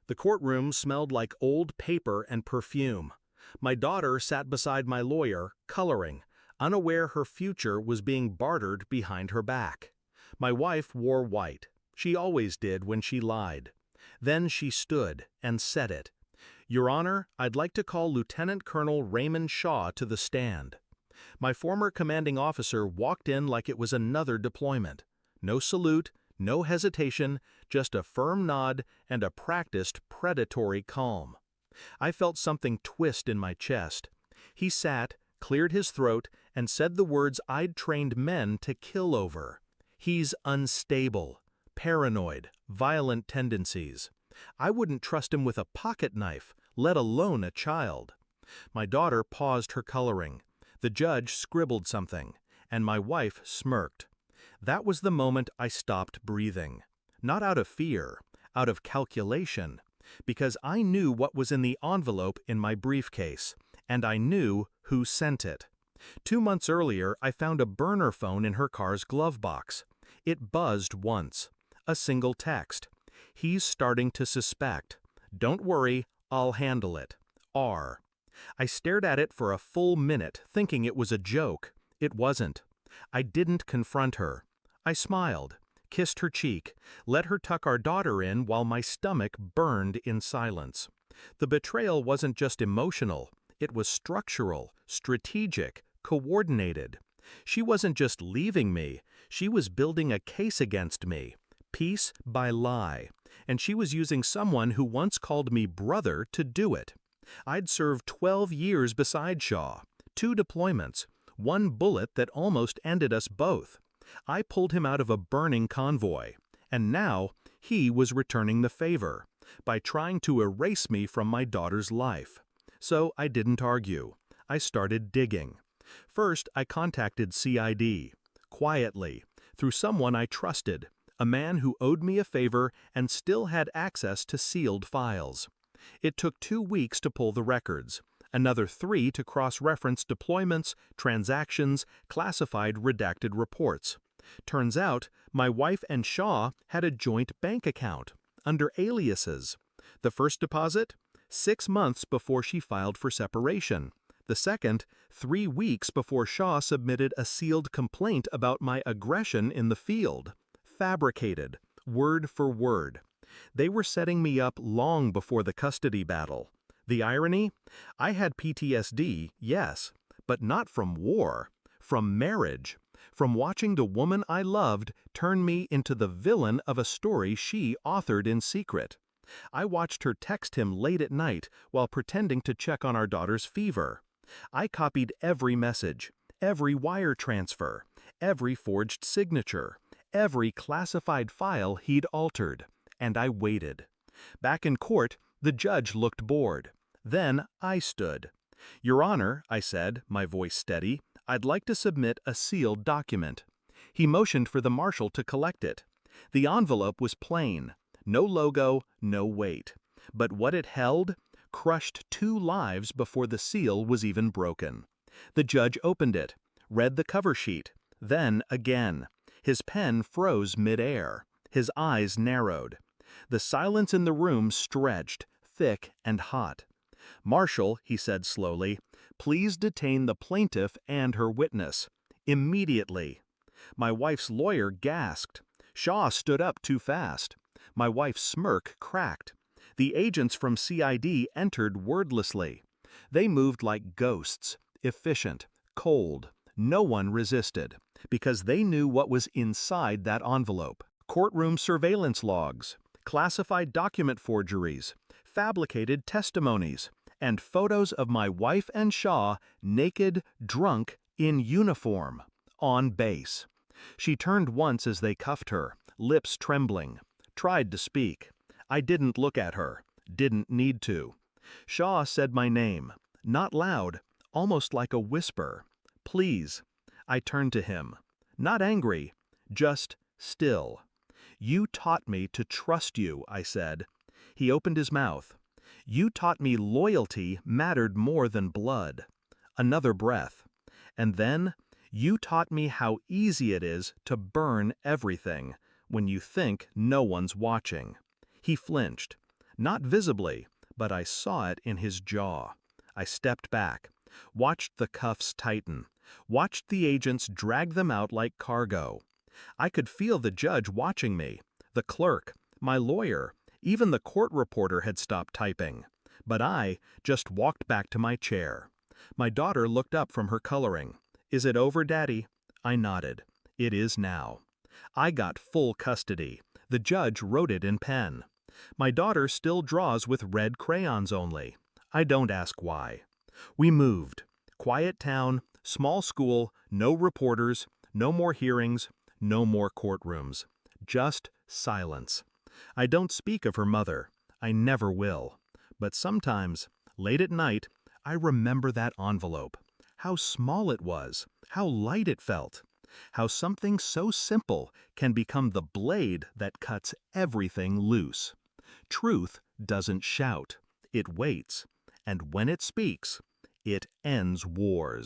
The courtroom smelled like old paper and perfume. My daughter sat beside my lawyer, coloring, unaware her future was being bartered behind her back. My wife wore white. She always did when she lied. Then she stood and said it. "Your Honor, I'd like to call Lieutenant Colonel Raymond Shaw to the stand." My former commanding officer walked in like it was another deployment. No salute, no hesitation, just a firm nod and a practiced predatory calm. I felt something twist in my chest. He sat, cleared his throat, and said the words I'd trained men to kill over. "He's unstable, paranoid, violent tendencies. I wouldn't trust him with a pocket knife, let alone a child." My daughter paused her coloring. The judge scribbled something, and my wife smirked. That was the moment I stopped breathing. Not out of fear, out of calculation, because I knew what was in the envelope in my briefcase, and I knew who sent it. 2 months earlier, I found a burner phone in her car's glove box. It buzzed once. A single text. "He's starting to suspect. Don't worry, I'll handle it. R." I stared at it for a full minute, thinking it was a joke. It wasn't. I didn't confront her. I smiled, kissed her cheek, let her tuck our daughter in while my stomach burned in silence. The betrayal wasn't just emotional. It was structural, strategic, coordinated. She wasn't just leaving me. She was building a case against me, piece by lie. And she was using someone who once called me brother to do it. I'd served 12 years beside Shaw, 2 deployments, 1 bullet that almost ended us both. I pulled him out of a burning convoy, and now he was returning the favor by trying to erase me from my daughter's life. So I didn't argue. I started digging. First, I contacted CID, quietly, through someone I trusted, a man who owed me a favor and still had access to sealed files. It took 2 weeks to pull the records, another 3 to cross-reference deployments, transactions, classified redacted reports. Turns out, my wife and Shaw had a joint bank account, under aliases. The first deposit? 6 months before she filed for separation. The second, 3 weeks before Shaw submitted a sealed complaint about my aggression in the field. Fabricated, word for word. They were setting me up long before the custody battle. The irony? I had PTSD, yes, but not from war, from marriage, from watching the woman I loved turn me into the villain of a story she authored in secret. I watched her text him late at night while pretending to check on our daughter's fever. I copied every message, every wire transfer, every forged signature, every classified file he'd altered. And I waited. Back in court, the judge looked bored. Then I stood. "Your Honor," I said, my voice steady, "I'd like to submit a sealed document." He motioned for the marshal to collect it. The envelope was plain. No logo, no weight. But what it held crushed 2 lives before the seal was even broken. The judge opened it, read the cover sheet, then again. His pen froze mid-air. His eyes narrowed. The silence in the room stretched, thick and hot. "Marshal," he said slowly, "please detain the plaintiff and her witness. Immediately." My wife's lawyer gasped. Shaw stood up too fast. My wife's smirk cracked. The agents from CID entered wordlessly. They moved like ghosts, efficient, cold. No one resisted, because they knew what was inside that envelope. Courtroom surveillance logs, classified document forgeries, fabricated testimonies, and photos of my wife and Shaw naked, drunk, in uniform, on base. She turned once as they cuffed her, lips trembling, tried to speak. I didn't look at her, didn't need to. Shaw said my name, not loud, almost like a whisper. "Please." I turned to him, not angry, just still. "You taught me to trust you," I said. He opened his mouth. "You taught me loyalty mattered more than blood." Another breath. And then, "You taught me how easy it is to burn everything when you think no one's watching." He flinched. Not visibly, but I saw it in his jaw. I stepped back, watched the cuffs tighten, watched the agents drag them out like cargo. I could feel the judge watching me, the clerk, my lawyer, even the court reporter had stopped typing. But I just walked back to my chair. My daughter looked up from her coloring. "Is it over, Daddy?" I nodded. "It is now." I got full custody. The judge wrote it in pen. My daughter still draws with red crayons only. I don't ask why. We moved. Quiet town, small school, no reporters, no more hearings, no more courtrooms. Just silence. I don't speak of her mother. I never will. But sometimes, late at night, I remember that envelope. How small it was. How light it felt. How something so simple can become the blade that cuts everything loose. Truth doesn't shout. It waits. And when it speaks, it ends wars.